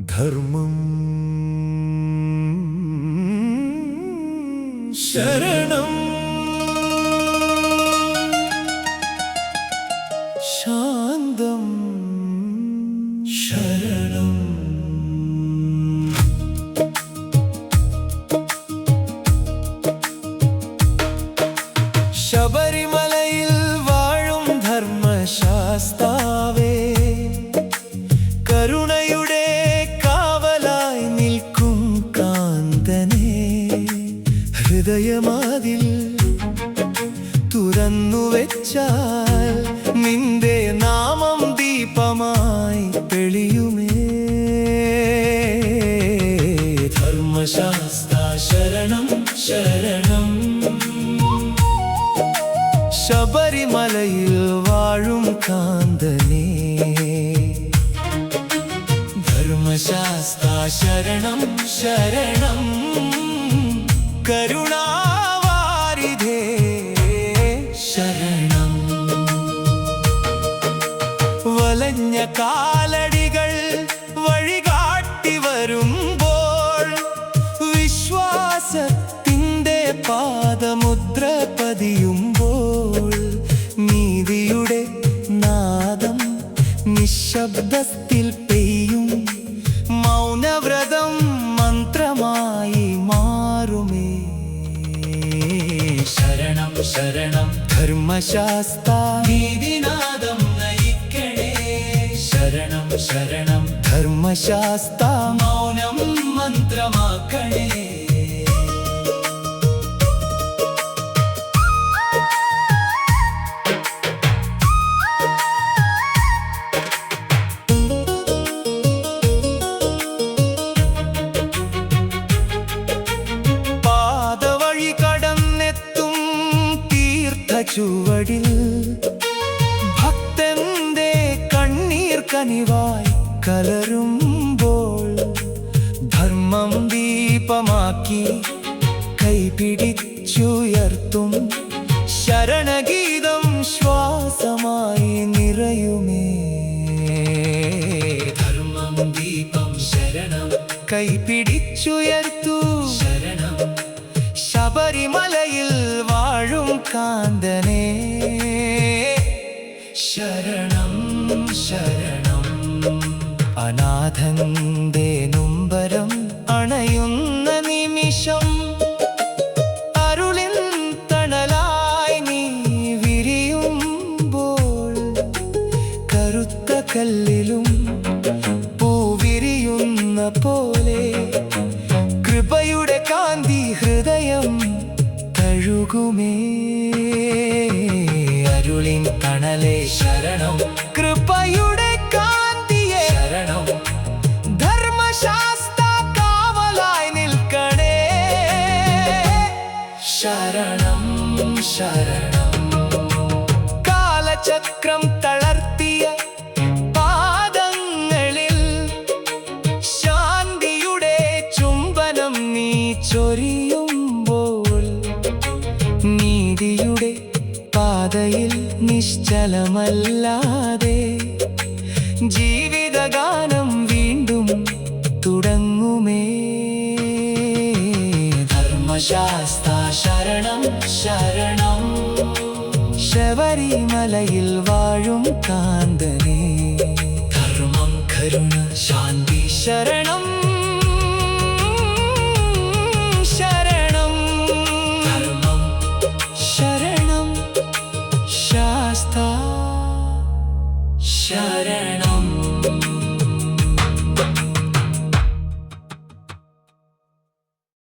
ധർമ്മം ശരണം ശാന്തം ശരണം ശബരിമലയിൽ വാഴും ധർമ്മശാസ്താവേ കരുണയുടെ കാവലായി നിൽക്കും കാന്തനേ ഹൃദയമാതിൽ തുറന്നു വെച്ചാൽ നിന്റെ നാമം ദീപമായി തെളിയുമേ ധർമ്മശാസ്താ ശരണം ശരണം ശബരിമലയിൽ വാഴും കാന്തനേ ധർമ്മശാസ്താ ശരണം ശരണം കരുണാവാരിധേ ശരണം വലഞ്ഞ കാലടികൾ വഴികാട്ടി വരുമ്പോൾ വിശ്വാസത്തിൻ്റെ പാദമുദ്ര പതിയുമ്പോൾ നീതിയുടെ നാദം നിശബ്ദത്തിൽ പെയ്യും മൗനവ്രതം മന്ത്രമായി മാറുമേ ശരണം ശരണം ധർമ്മശാസ്താ നീതിനാദം നയിക്കണേ ശരണം ശരണം ധർമ്മശാസ്താ മൗനം മന്ത്രമാക്കണേ ചുവടിൽ ഭക്തന്റെ കണ്ണീർ കനിവായി കലരുമ്പോൾ ധർമ്മം ദീപമാക്കി കൈപിടിച്ചുയർത്തും ശരണഗീതം ശ്വാസമായി നിറയുമേ ധർമ്മം ദീപം ശരണം കൈപിടിച്ചുയർത്തു ശരണം ശബരിമലയിൽ വാഴും കാന്തനേ ശരണം ശരണം അനാഥന്റെ നൊമ്പരം അണയുന്ന നിമിഷം അരുളിൻ തണലായി നീ വിരിയുമ്പോൾ കറുത്ത കല്ലിലും പൂവിരിയുന്ന പോലെ കൃപയുടെ കാന്തി ഹൃദയം തഴുകുമേ അരുളിൻ തണലേ ശരണം കൃപയുടെ കാന്തിയെ ശരണം ധർമ്മശാസ്താ കാവലായി നിൽക്കണേ ശരണം ശരണം കാലചക്രം തളർത്തിയ പാദങ്ങളിൽ ശാന്തിയുടെ ചുംബനം നീ ചൊരിയുമ്പോൾ നീതിയുടെ പാതയിൽ നിശ്ചലമല്ലാതെ ജീവിതഗാനം വീണ്ടും തുടങ്ങുമേ ധർമ്മശാസ്താ ശരണം ശരണം ശബരിമലയിൽ വാഴും കാന്തനേ ധർമ്മം കരുണ ശാന്തി ശരണം